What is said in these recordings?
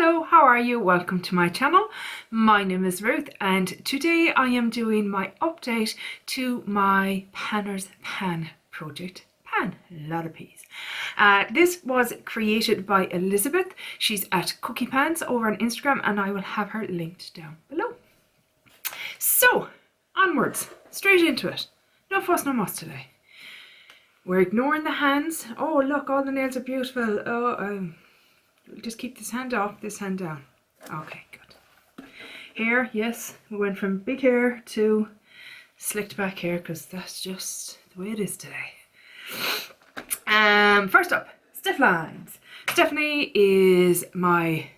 Hello, how are you? Welcome to my channel. My name is Ruth and today I am doing my update to my Panner's Pan project. Pan, a lot of P's. This was created by Elizabeth. She's at Cookie Pans over on Instagram and I will have her linked down below. So, onwards, straight into it. No fuss, no muss today. We're ignoring the hands. Oh look, all the nails are beautiful. We'll just keep this hand up, this hand down. Okay, good. Hair, yes, we went from big hair to slicked back hair because that's just the way it is today. First up, Steph lines. Stephanie is my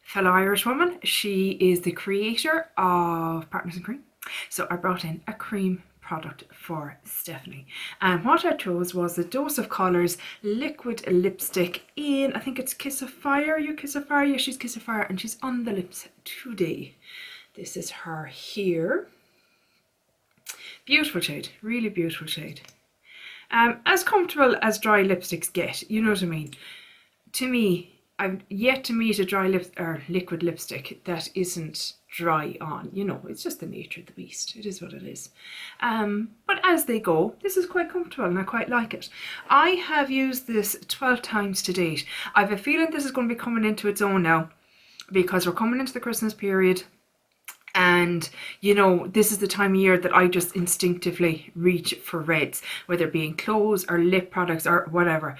fellow Irish woman. She is the creator of Partners in Cream. So I brought in a cream product for Stephanie, and what I chose was the Dose of Colours liquid lipstick in, I think it's Kiss of Fire. You Kiss of Fire? Yeah, she's Kiss of Fire and she's on the lips today. This is her here. Beautiful shade, really beautiful shade. As comfortable as dry lipsticks get, you know what I mean. To me, I've yet to meet a dry lip or liquid lipstick that isn't dry on. You know, it's just the nature of the beast. It is what it is. But as they go, this is quite comfortable and I quite like it. I have used this 12 times to date. I have a feeling this is going to be coming into its own now because we're coming into the Christmas period. And, you know, this is the time of year that I just instinctively reach for reds, whether it be in clothes or lip products or whatever.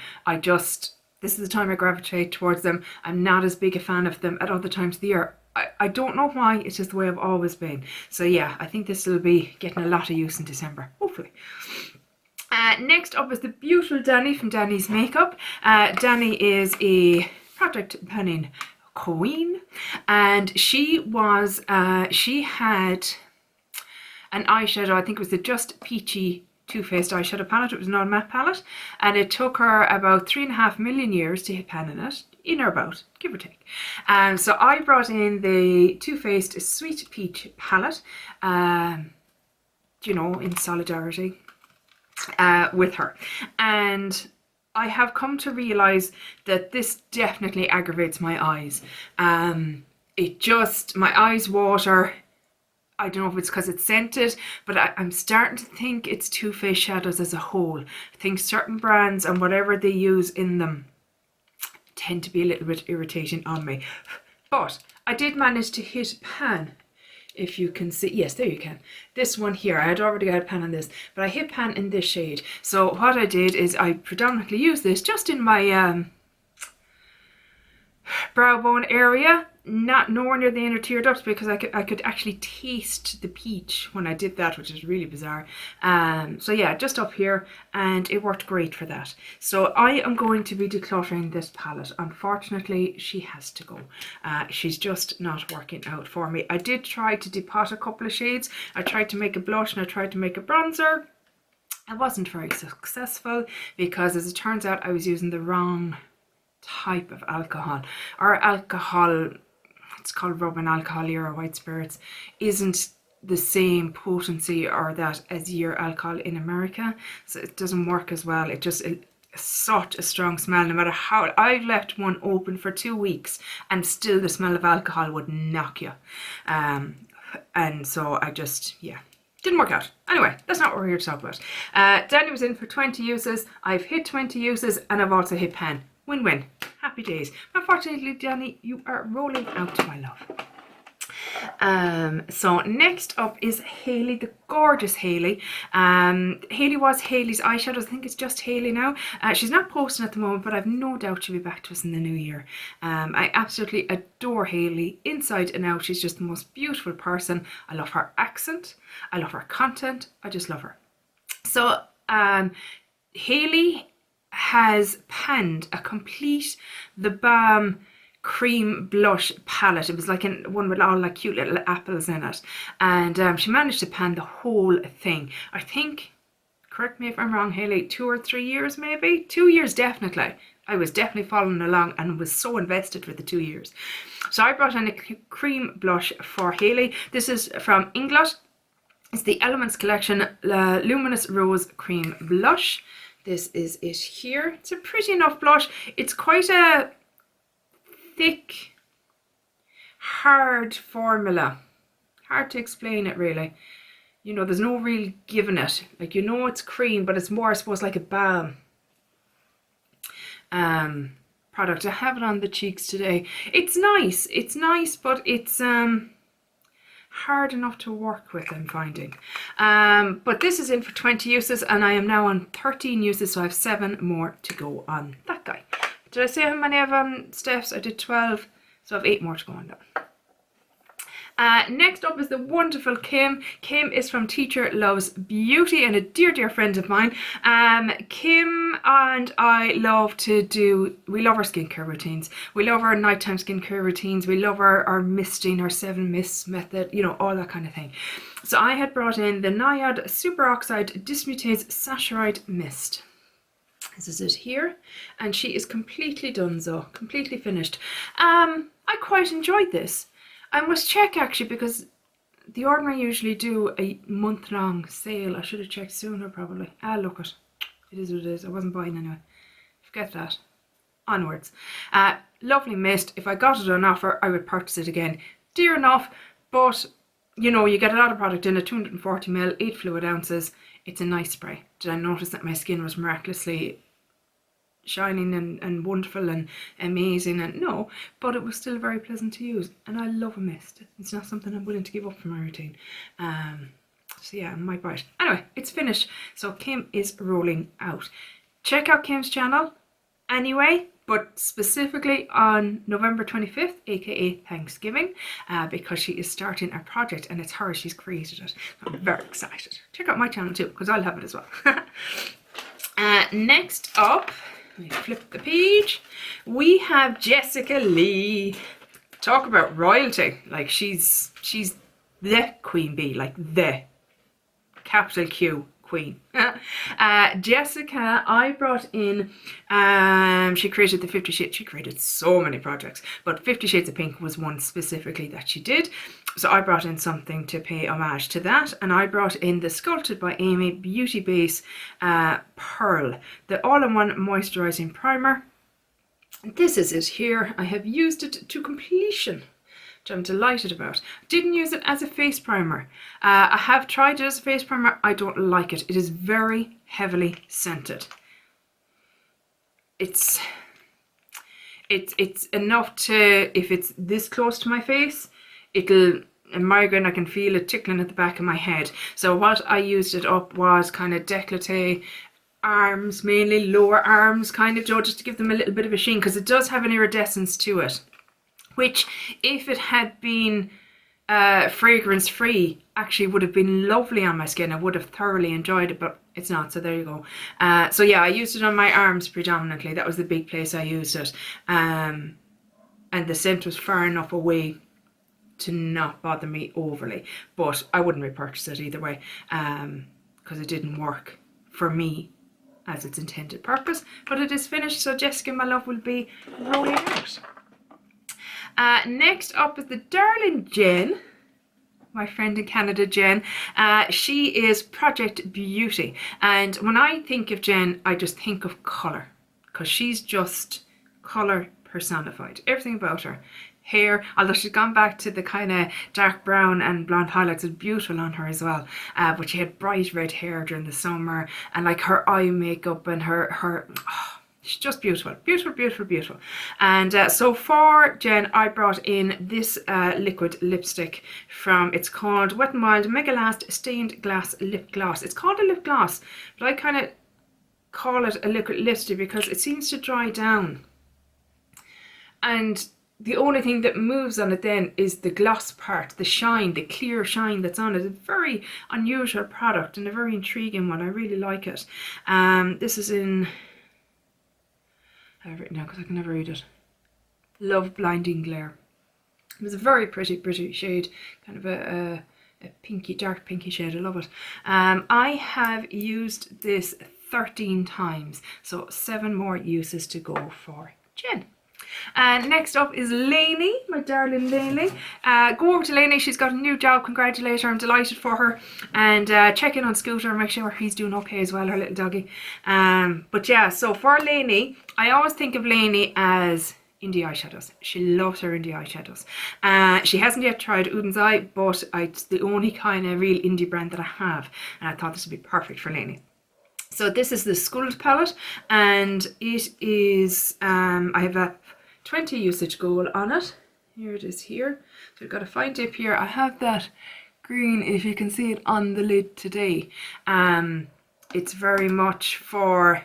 This is the time I gravitate towards them. I'm not as big a fan of them at other times of the year. I don't know why, it's just the way I've always been. So yeah, I think this will be getting a lot of use in December, hopefully. Next up is the beautiful Dannie from Danny's Makeup. Danny is a project panning queen, and she had an eyeshadow, I think it was the Just Peachy Too Faced eyeshadow palette. It was not a matte palette, and it took her about 3.5 million years to hit pan in it, in or about, give or take. So I brought in the Too Faced Sweet Peach palette, you know, in solidarity with her. And I have come to realise that this definitely aggravates my eyes. My eyes water. I don't know if it's because it's scented, but I'm starting to think it's Too Faced shadows as a whole. I think certain brands and whatever they use in them tend to be a little bit irritating on me. But I did manage to hit pan, if you can see. Yes, there you can. This one here, I had already got a pan on this, but I hit pan in this shade. So what I did is I predominantly used this just in my brow bone area, not nowhere near the inner tear ducts, because I could actually taste the peach when I did that, which is really bizarre. So yeah, just up here, and it worked great for that. So I am going to be decluttering this palette. Unfortunately, she has to go. She's just not working out for me. I did try to depot a couple of shades. I tried to make a blush and I tried to make a bronzer. I wasn't very successful because, as it turns out, I was using the wrong type of alcohol. Our alcohol, it's called rubbing alcohol or white spirits, isn't the same potency or that as your alcohol in America, so it doesn't work as well. It's such a strong smell. No matter how I left one open for 2 weeks and still the smell of alcohol would knock you. And so I just, yeah, didn't work out. Anyway, that's not what we're here to talk about. Danny was in for 20 uses. I've hit 20 uses and I've also hit pan. Win-win. Happy days. Unfortunately, Danny, you are rolling out, my love. So next up is Hayleigh, the gorgeous Hayleigh. Hayleigh was Hayleigh's eyeshadows. I think it's just Hayleigh now. She's not posting at the moment, but I've no doubt she'll be back to us in the new year. I absolutely adore Hayleigh inside and out. She's just the most beautiful person. I love her accent. I love her content. I just love her. So Hayleigh has panned a complete The Balm cream blush palette. It was like one with all like cute little apples in it, and she managed to pan the whole thing. I think, correct me if I'm wrong, Hayleigh, 2 or 3 years maybe? 2 years definitely. I was definitely following along and was so invested for the 2 years. So I brought in a cream blush for Hayleigh. This is from Inglot. It's the Elements Collection Luminous Rose Cream Blush. This is it here. It's a pretty enough blush. It's quite a thick hard formula. Hard to explain it really. You know, there's no real giving it. Like, you know it's cream, but it's more, I suppose, like a balm product. I have it on the cheeks today. It's nice, but it's hard enough to work with, I'm finding. But this is in for 20 uses, and I am now on 13 uses, so I have 7 more to go on that guy. Did I say how many I have on Steph's? I did 12, so I have 8 more to go on that. Next up is the wonderful Kim. Kim is from Teacher Loves Beauty and a dear friend of mine. Kim and I love to do, we love our skincare routines. We love our nighttime skincare routines. We love our misting, our 7 mists method, you know, all that kind of thing. So I had brought in the Naiad Superoxide Dismutase Saccharide Mist. This is it here, and she is completely done, so completely finished. I quite enjoyed this. I must check actually, because The Ordinary usually do a month-long sale. I should have checked sooner probably. Look it. It is what it is. I wasn't buying anyway. Forget that. Onwards. Lovely mist. If I got it on offer, I would purchase it again. Dear enough, but you know, you get a lot of product in it. 240ml, 8 fluid ounces. It's a nice spray. Did I notice that my skin was miraculously shining and wonderful and amazing? And no, but it was still very pleasant to use, and I love a mist. It's not something I'm willing to give up from my routine. So yeah, I might buy it. Anyway, it's finished, so Kim is rolling out. Check out Kim's channel anyway, but specifically on November 25th, aka Thanksgiving, because she is starting a project, and it's her, she's created it. I'm very excited. Check out my channel too, because I'll have it as well. Next up, let me flip the page. We have Jessica Lee. Talk about royalty. Like, she's the queen bee, like the capital Q queen. Jessica, I brought in, she created the 50 Shades, she created so many projects, but 50 Shades of Pink was one specifically that she did. So I brought in something to pay homage to that, and I brought in the Sculpted by Amy Beauty Base Pearl, the all-in-one moisturizing primer. This is it here. I have used it to completion, which I'm delighted about. Didn't use it as a face primer. I have tried it as a face primer. I don't like it. It is very heavily scented. It's enough to, if it's this close to my face, it'll, a migraine, I can feel it tickling at the back of my head. So what I used it up was kind of décolleté, arms, mainly lower arms, kind of, just to give them a little bit of a sheen, because it does have an iridescence to it, which if it had been fragrance free, actually would have been lovely on my skin. I would have thoroughly enjoyed it, but it's not, so there you go. So yeah, I used it on my arms predominantly. That was the big place I used it, and the scent was far enough away to not bother me overly, but I wouldn't repurchase it either way, because it didn't work for me as its intended purpose. But it is finished, so Jessica, my love, will be rolling out. Next up is the darling Jenn, my friend in Canada, Jenn. She is Project Beauty, and when I think of Jenn, I just think of colour, because she's just colour personified. Everything about her. Hair, although she's gone back to the kind of dark brown and blonde highlights, is beautiful on her as well. But she had bright red hair during the summer, and like her eye makeup and her she's just beautiful, beautiful. And so for Jenn, I brought in this liquid lipstick from, it's called Wet n Wild Mega Last Stained Glass Lip Gloss. It's called a lip gloss, but I kind of call it a liquid lipstick because it seems to dry down, and the only thing that moves on it then is the gloss part, the shine, the clear shine that's on it. It's a very unusual product and a very intriguing one. I really like it. This is in, I have it written down because I can never read it. Love Blinding Glare. It was a very pretty shade, kind of a pinky, dark pinky shade. I love it. I have used this 13 times, so 7 more uses to go for Jenn. Next up is Laney, my darling Laney. Go over to Laney, she's got a new job, congratulate her, I'm delighted for her. And check in on Scooter and make sure he's doing okay as well, her little doggy. But yeah, so for Laney, I always think of Laney as indie eyeshadows. She loves her indie eyeshadows. She hasn't yet tried Uden's Eye, but it's the only kind of real indie brand that I have, and I thought this would be perfect for Laney. So this is the Skuld palette, and it is, I have a 20 usage goal on it. Here it is here. So we've got a fine dip here. I have that green, if you can see it on the lid today. It's very much for,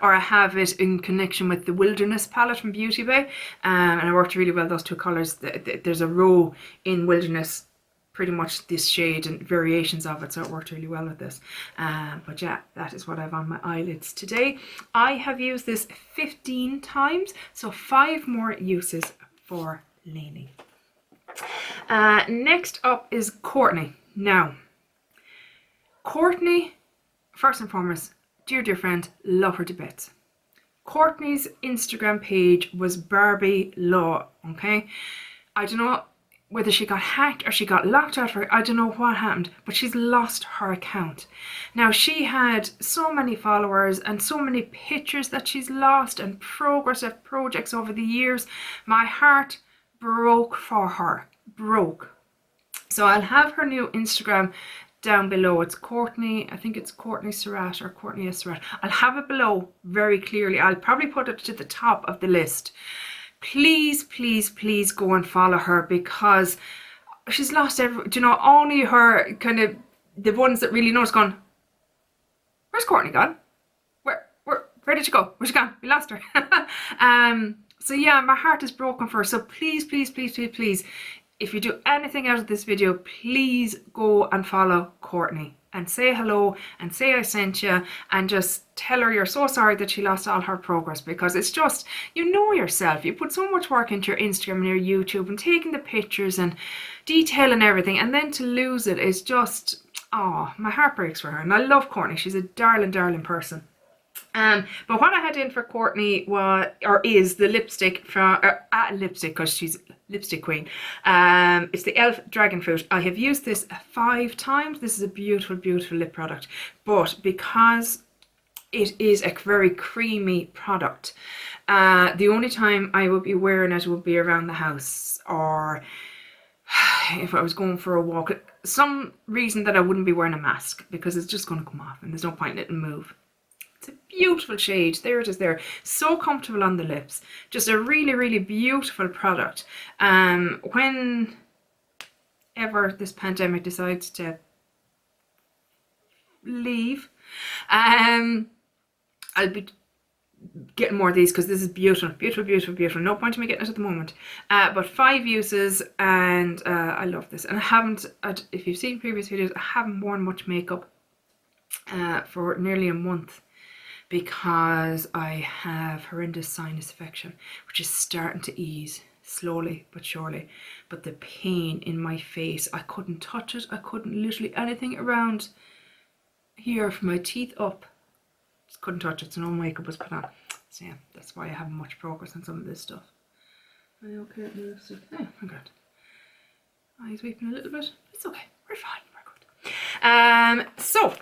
or I have it in connection with the Wilderness palette from Beauty Bay, and I worked really well those two colours. There's a row in Wilderness, pretty much this shade and variations of it, so it worked really well with this. But yeah, that is what I have on my eyelids today. I have used this 15 times, so 5 more uses for Laney. Next up is Courtney. Now, Courtney, first and foremost, dear friend, love her to bits. Courtney's Instagram page was Barbie Law, okay? I don't know whether she got hacked or she got locked out of her, I don't know what happened, but she's lost her account. Now, she had so many followers and so many pictures that she's lost and progress of projects over the years. My heart broke for her, broke. So I'll have her new Instagram down below. It's Courtney, I think it's Courtney Surratt or Courtney Surratt. I'll have it below very clearly. I'll probably put it to the top of the list. Please, please, please go and follow her, because she's lost only her kind of, the ones that really know is gone, where's Courtney gone? Where did she go? Where's she gone? We lost her. So yeah, my heart is broken for her. So please, please, please, please, please, if you do anything out of this video, please go and follow Courtney and say hello and say I sent you, and just tell her you're so sorry that she lost all her progress, because it's just, you know yourself, you put so much work into your Instagram and your YouTube and taking the pictures and detail and everything, and then to lose it is just, oh, my heart breaks for her. And I love Courtney, she's a darling person. But what I had in for Courtney is the lipstick from lipstick, because she's lipstick queen. It's the e.l.f. Dragon Fruit. I have used this 5 times. This is a beautiful lip product, but because it is a very creamy product, the only time I would be wearing it would be around the house, or if I was going for a walk, some reason that I wouldn't be wearing a mask, because it's just going to come off and there's no point in it and move. It's a beautiful shade. There it is there. So comfortable on the lips. Just a really beautiful product. Whenever this pandemic decides to leave, I'll be getting more of these, because this is beautiful. No point in me getting it at the moment. But 5 uses, and I love this. And I haven't, if you've seen previous videos, I haven't worn much makeup for nearly a month, because I have horrendous sinus infection, which is starting to ease slowly but surely. But the pain in my face, I couldn't touch it. I couldn't, literally anything around here from my teeth up, just couldn't touch it, so no makeup was put on. So yeah, that's why I haven't much progress on some of this stuff. Are you okay at the lipstick? Oh my god. Eyes weeping a little bit. It's okay. We're fine. We're good. So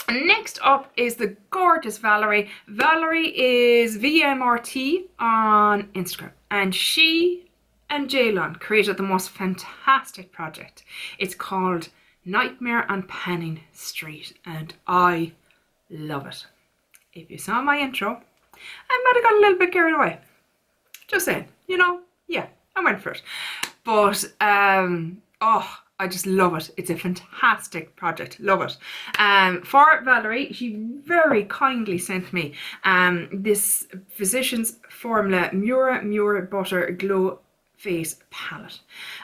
next up is the gorgeous Valerie. Valerie is VMRT on Instagram, and she and Jaylon created the most fantastic project. It's called Nightmare on Panning Street, and I love it. If you saw my intro, I might have got a little bit carried away. Just saying, yeah, I went for it. But oh, I just love it. It's a fantastic project. Love it. For Valerie, she very kindly sent me this Physicians Formula Mura Butter Glow Face Palette.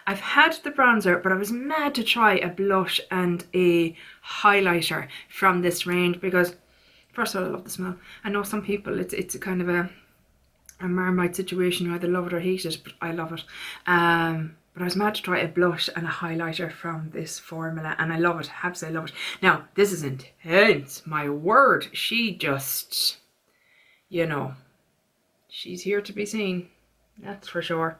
I've had the bronzer, but I was mad to try a blush and a highlighter from this range, because first of all, I love the smell. I know some people, it's a kind of a Marmite situation, you either love it or hate it, but I love it. But I was mad to try a blush and a highlighter from this formula, and I love it. I have to say I love it. Now, this is intense. My word, she just, she's here to be seen. That's for sure.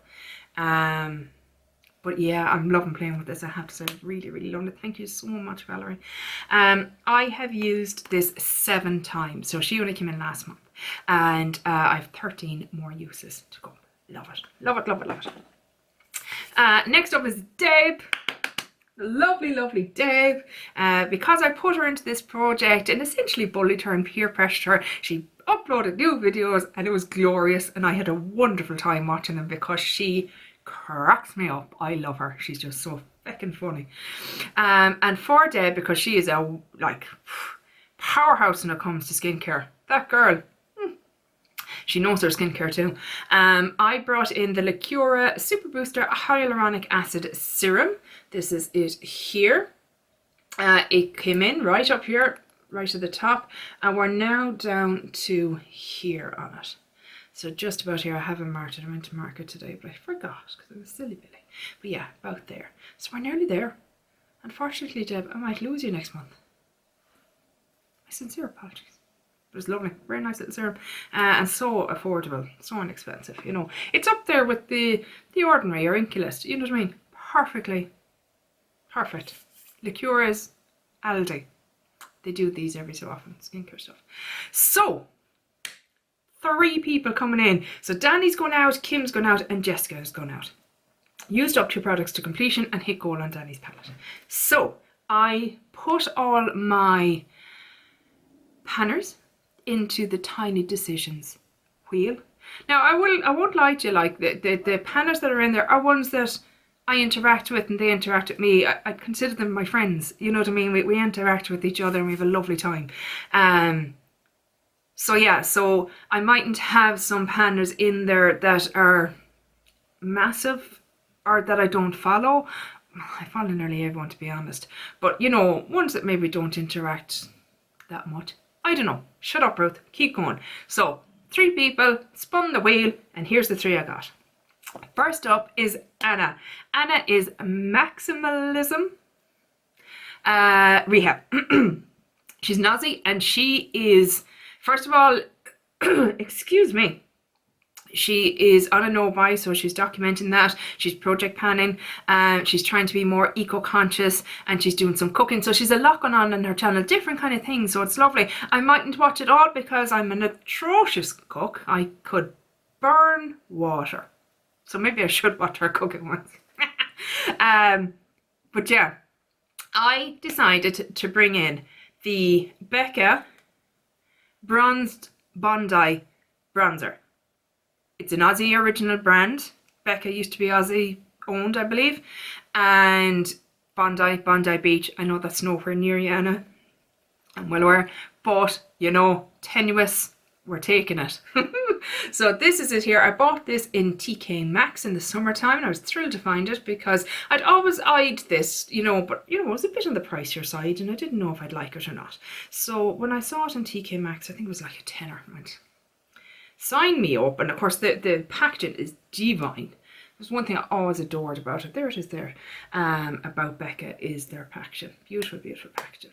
But yeah, I'm loving playing with this. I have to say, I really love it. Thank you so much, Valerie. I have used this 7 times. So she only came in last month, and I have 13 more uses to go. Love it. Love it, love it, love it. Next up is Deb. Lovely, lovely Deb. Because I put her into this project and essentially bullied her and peer pressured her, she uploaded new videos and it was glorious, and I had a wonderful time watching them because she cracks me up. I love her. She's just so fucking funny. And for Deb, because she is a like powerhouse when it comes to skincare. That girl, she knows her skincare too. I brought in the Lacura Super Booster Hyaluronic Acid Serum. This is it here. It came in right up here, right at the top, and we're now down to here on it. So just about here. I haven't marked it. I meant to mark it today, but I forgot because I was silly Billy. But yeah, about there. So we're nearly there. Unfortunately, Deb, I might lose you next month. My sincere apologies. It was lovely. Very nice little serum. And so affordable. So inexpensive, you know. It's up there with the Ordinary or Inculist. You know what I mean? Perfectly. Perfect. Lacura's Aldi. They do these every so often. Skincare stuff. So 3 people coming in. So Danny's going out, Kim's going out, and Jessica's going out. Used up 2 products to completion and hit goal on Danny's palette. So I put all my panners into the Tiny Decisions wheel. Now I won't lie to you, like the panners that are in there are ones that I interact with and they interact with me. I consider them my friends. You know what I mean? We interact with each other and we have a lovely time. So yeah, so I mightn't have some panners in there that are massive or that I don't follow. I follow nearly everyone, to be honest. But you know, ones that maybe don't interact that much. I don't know. Shut up, Ruth. Keep going. So 3 people spun the wheel, and here's the 3 I got. First up is Anna. Anna is Maximalism Rehab. She's an Aussie, and she is, first of all, excuse me, she is on a no-buy, so she's documenting that. She's project panning, she's trying to be more eco-conscious, and she's doing some cooking. So she's a lot going on her channel, different kind of things, so it's lovely. I mightn't watch it all because I'm an atrocious cook. I could burn water. So maybe I should watch her cooking once. But yeah, I decided to bring in the Becca Bronzed Bondi Bronzer. It's an Aussie original brand. Becca used to be Aussie owned, I believe. And Bondi Beach. I know that's nowhere near you, Anna. I'm well aware. But, you know, tenuous, we're taking it. So this is it here. I bought this in TK Maxx in the summertime, and I was thrilled to find it because I'd always eyed this, you know, but you know, it was a bit on the pricier side and I didn't know if I'd like it or not. So when I saw it in TK Maxx, I think it was like a tenner. I went, sign me up. And of course the packaging is divine. There's one thing I always adored about it. There it is there. About Becca is their packaging. Beautiful, beautiful packaging.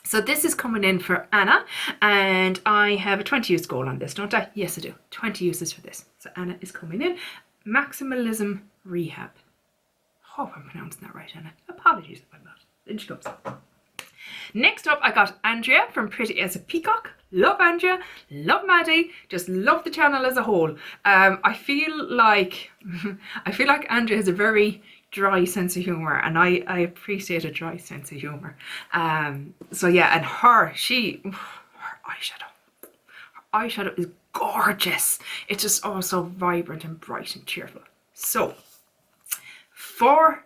So this is coming in for Anna, and I have a 20 use goal on this, don't I? Yes, I do. 20 uses for this. So Anna is coming in. Maximalism Rehab. Hope I'm pronouncing that right, Anna. Apologies if I'm not. Then she comes. Next up, I got Andrea from Pretty as a Peacock. Love Andrea, love Maddie, just love the channel as a whole. I feel like Andrea has a very dry sense of humor, and I appreciate a dry sense of humor. So yeah, and her eyeshadow is gorgeous. It's just all so vibrant and bright and cheerful. So for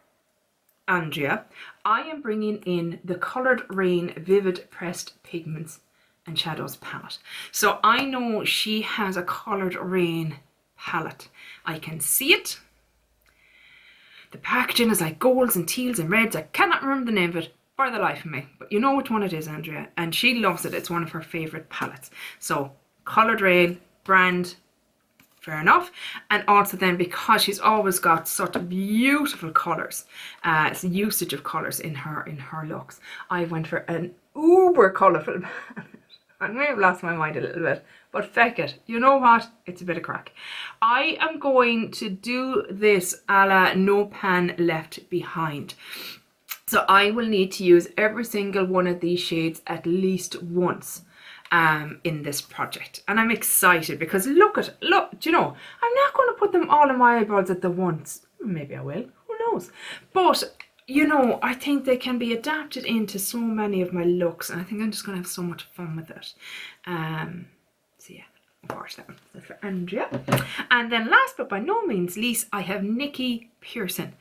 Andrea, I am bringing in the Coloured Rain Vivid Pressed Pigments and Shadows palette. So I know she has a Coloured Rain palette. I can see it. The packaging is like golds and teals and reds. I cannot remember the name of it for the life of me, but you know which one it is, Andrea, and she loves it. It's one of her favourite palettes. So Coloured Rain brand, fair enough. And also then, because she's always got such beautiful colours, it's the usage of colours in her looks, I went for an uber colourful palette. I may have lost my mind a little bit, but feck it. You know what? It's a bit of crack. I am going to do this a la No Pan Left Behind. So I will need to use every single one of these shades at least once. in this project, and I'm excited because look, do you know, I'm not going to put them all in my eyeballs at the once. Maybe I will, who knows, but you know, I think they can be adapted into so many of my looks, and I think I'm just going to have so much fun with it. So yeah, of course that's for Andrea. And then last but by no means least, I have Nicki Pearson.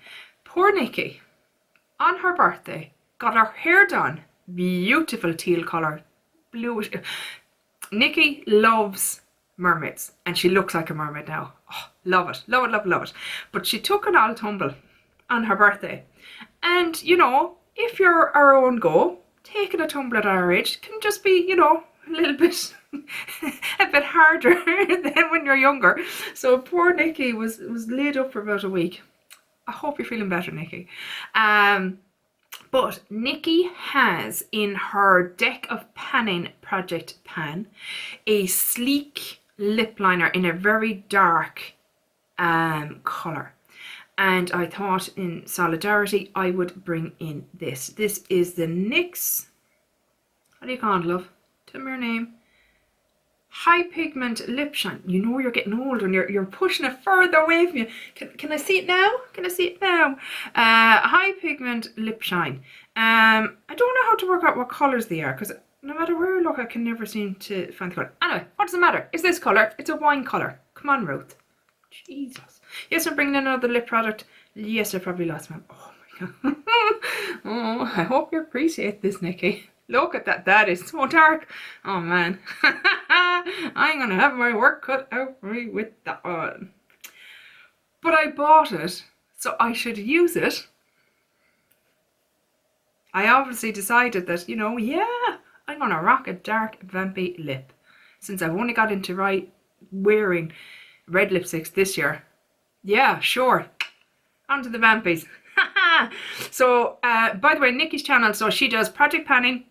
Poor Nicki, on her birthday, got her hair done, beautiful teal colour, bluish. Nicki loves mermaids, and she looks like a mermaid now. Oh, love it, love it, love it, love it. But she took an all tumble on her birthday, and you know, if you're our own go, taking a tumble at our age can just be, you know, a little bit a bit harder than when you're younger. So poor Nicki was laid up for about a week. I hope you're feeling better, Nicki. But Nicki has in her deck of panning project pan a sleek lip liner in a very dark colour. And I thought in solidarity I would bring in this. This is the NYX, what do you call it, love? Tell me your name. High Pigment Lip Shine. You know you're getting older and you're pushing it further away from you. Can I see it now? Can I see it now? High Pigment Lip Shine. I don't know how to work out what colours they are, because no matter where I look I can never seem to find the colour. Anyway, what does it matter? It's this colour. It's a wine colour. Come on, Ruth. Jesus. Yes, I'm bringing in another lip product. Yes, I probably lost my... Oh my god. Oh, I hope you appreciate this, Nicki. Look at that. That is so dark. Oh man. I'm gonna have my work cut out for me with that one. But I bought it, so I should use it. I obviously decided that, you know, yeah, I'm gonna rock a dark vampy lip. Since I've only got into wearing red lipsticks this year. Yeah, sure. On to the vampies. So, by the way, Nicki's channel, so she does project panning,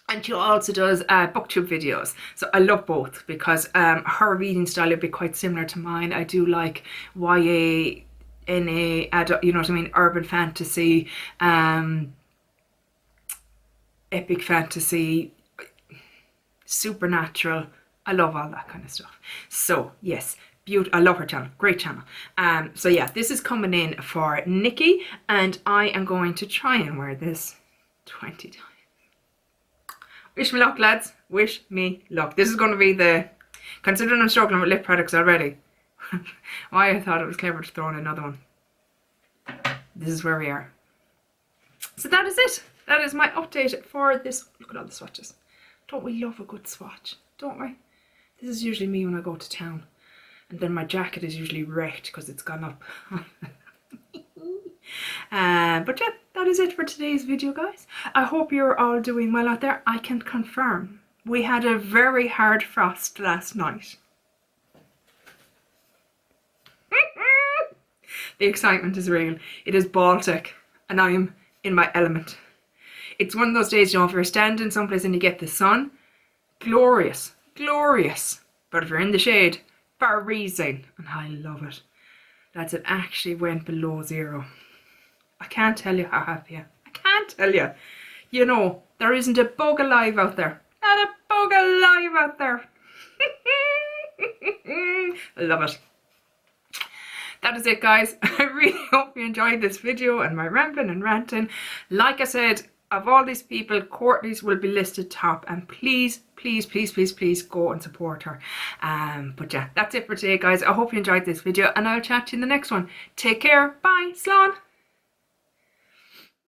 and she also does booktube videos. So I love both because her reading style would be quite similar to mine. I do like YA, NA, adult, you know what I mean, urban fantasy, epic fantasy, supernatural. I love all that kind of stuff. So yes, I love her channel, great channel. So yeah, this is coming in for Nicki, and I am going to try and wear this 20 times. Wish me luck, lads. Wish me luck. This is going to be considering I'm struggling with lip products already, why I thought it was clever to throw in another one. This is where we are. So that is it. That is my update for this. Look at all the swatches. Don't we love a good swatch? Don't we? This is usually me when I go to town. And then my jacket is usually wrecked because it's gone up. But yeah, that is it for today's video, guys. I hope you're all doing well out there. I can confirm we had a very hard frost last night. The excitement is real. It is Baltic and I am in my element. It's one of those days, you know, if you're standing someplace and you get the sun, glorious, glorious. But if you're in the shade, freezing, and I love it. Lads, it actually went below zero. I can't tell you how happy I am. I can't tell you. You know, there isn't a bug alive out there. Not a bug alive out there. I love it. That is it, guys. I really hope you enjoyed this video and my rambling and ranting. Like I said, of all these people, Courtney's will be listed top, and please, please, please, please, please go and support her. But yeah, that's it for today, guys. I hope you enjoyed this video, and I'll chat to you in the next one. Take care. Bye. Slán.